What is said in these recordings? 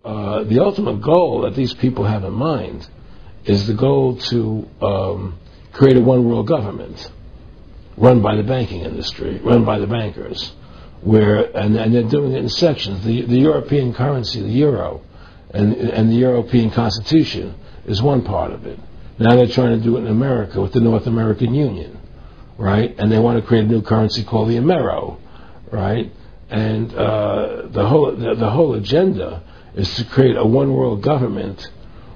the ultimate goal that these people have in mind is the goal to create a one-world government run by the banking industry, run by the bankers, and they're doing it in sections. The European currency, the euro, and the European Constitution is one part of it. Now they're trying to do it in America with the North American Union, right? And they want to create a new currency called the Amero, right? And the whole agenda is to create a one-world government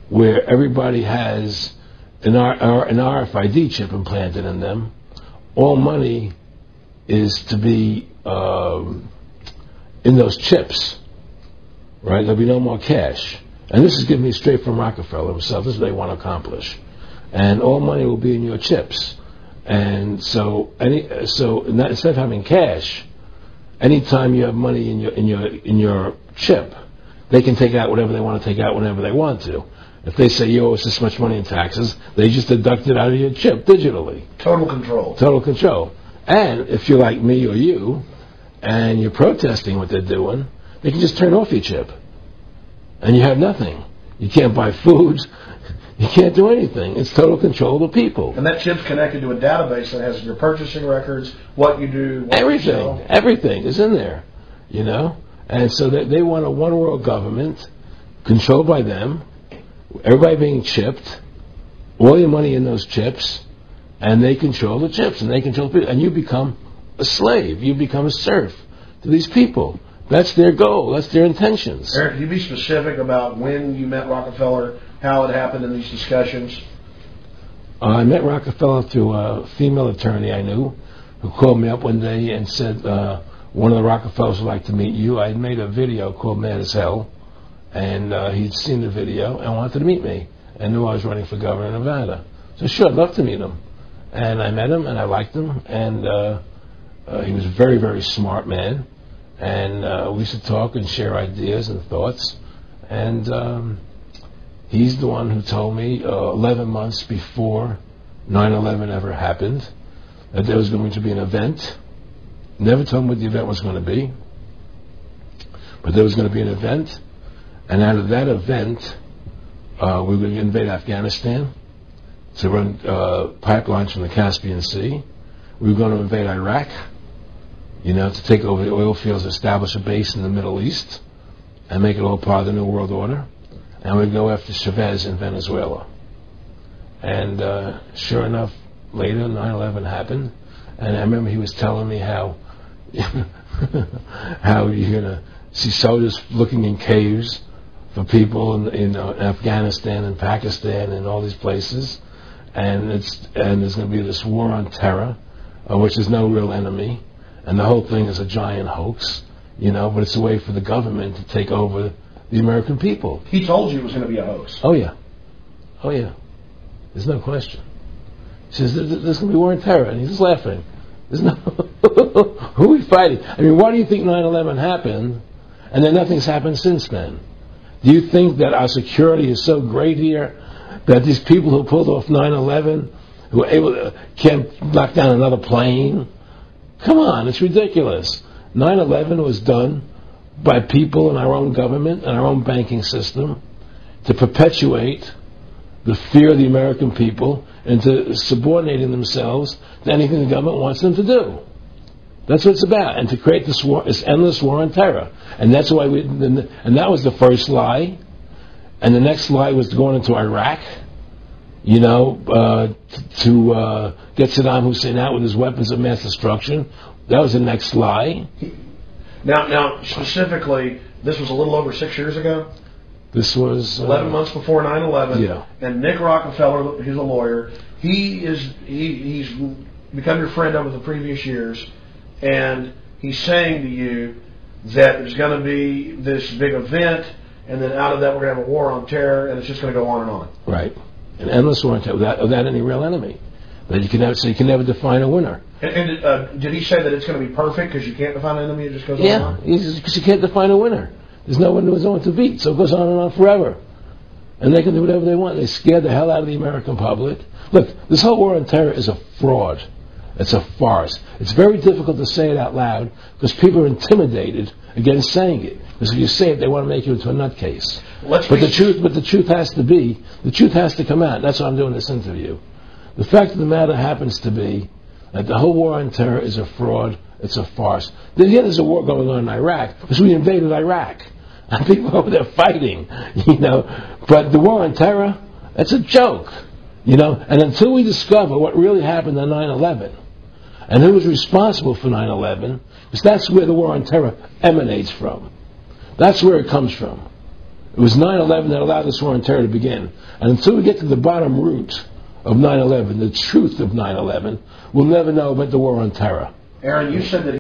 where everybody has an RFID chip implanted in them. All money is to be in those chips, right? There'll be no more cash. And this is given me straight from Rockefeller himself. This is what they want to accomplish. And all money will be in your chips. And so instead of having cash, anytime you have money in your chip, they can take out whatever they want to take out whenever they want to. If they say you owe us this much money in taxes, they just deduct it out of your chip digitally. Total control. Total control. And if you're like me or you, and you're protesting what they're doing, they can just turn off your chip. And you have nothing. You can't buy food. You can't do anything. It's total control of the people. And that chip's connected to a database that has your purchasing records, what you do, what everything. You sell. Everything is in there, you know? And so they want a one-world government controlled by them, everybody being chipped, all your money in those chips, and they control the chips, and they control people, and you become a slave. You become a serf to these people. That's their goal. That's their intentions. Aaron, can you be specific about when you met Rockefeller, how it happened in these discussions? I met Rockefeller through a female attorney I knew who called me up one day and said, one of the Rockefellers would like to meet you. I had made a video called Mad as Hell, and he'd seen the video and wanted to meet me and knew I was running for governor of Nevada. So sure, I'd love to meet him. And I met him, and I liked him, and he was a very, very smart man. And we used to talk and share ideas and thoughts. And he's the one who told me 11 months before 9/11 ever happened that there was going to be an event. Never told me what the event was going to be, but there was going to be an event. And out of that event, we were going to invade Afghanistan to run pipelines from the Caspian Sea. We were going to invade Iraq, you know, to take over the oil fields, establish a base in the Middle East, and make it all part of the New World Order. And we'd go after Chavez in Venezuela. And sure enough, later 9/11 happened, and I remember he was telling me how how you're going to see soldiers looking in caves for people in Afghanistan and Pakistan and all these places, and there's going to be this war on terror, which is no real enemy, and the whole thing is a giant hoax, you know, but it's a way for the government to take over the American people. He told you it was going to be a hoax. Oh yeah. Oh yeah. There's no question. He says, there's going to be war on terror, and he's just laughing. There's no... Who are we fighting? I mean, why do you think 9/11 happened, and then nothing's happened since then? Do you think that our security is so great here that these people who pulled off 9/11, who were able to, can't knock down another plane? Come on, it's ridiculous. 9/11 was done by people in our own government and our own banking system to perpetuate the fear of the American people and to subordinating themselves to anything the government wants them to do. That's what it's about, and to create this war, this endless war on terror. And that's why and that was the first lie. And the next lie was going into Iraq, you know, to get Saddam Hussein out with his weapons of mass destruction. That was the next lie. Now, specifically, this was a little over 6 years ago. This was 11 months before 9/11. Yeah. And Nick Rockefeller, he's a lawyer. He's become your friend over the previous years, and he's saying to you that there's going to be this big event, and then out of that we're going to have a war on terror, and it's just going to go on and on. Right. An endless war on terror without any real enemy. That you can never define a winner. And did he say that it's going to be perfect because you can't define an enemy? It just goes on and on? Yeah, because you can't define a winner. There's no one to beat, so it goes on and on forever. And they can do whatever they want. They scared the hell out of the American public. Look, this whole war on terror is a fraud. It's a farce. It's very difficult to say it out loud because people are intimidated against saying it. Because if you say it, they want to make you into a nutcase. But the truth has to come out. That's why I'm doing this interview. The fact of the matter happens to be that the whole war on terror is a fraud. It's a farce. Then here there's a war going on in Iraq because we invaded Iraq. And people over there fighting, you know. But the war on terror, that's a joke, you know. And until we discover what really happened on 9/11 and who was responsible for 9/11, because that's where the war on terror emanates from. That's where it comes from. It was 9/11 that allowed this war on terror to begin. And until we get to the bottom root of 9/11, the truth of 9/11, we'll never know about the war on terror. Aaron, you said that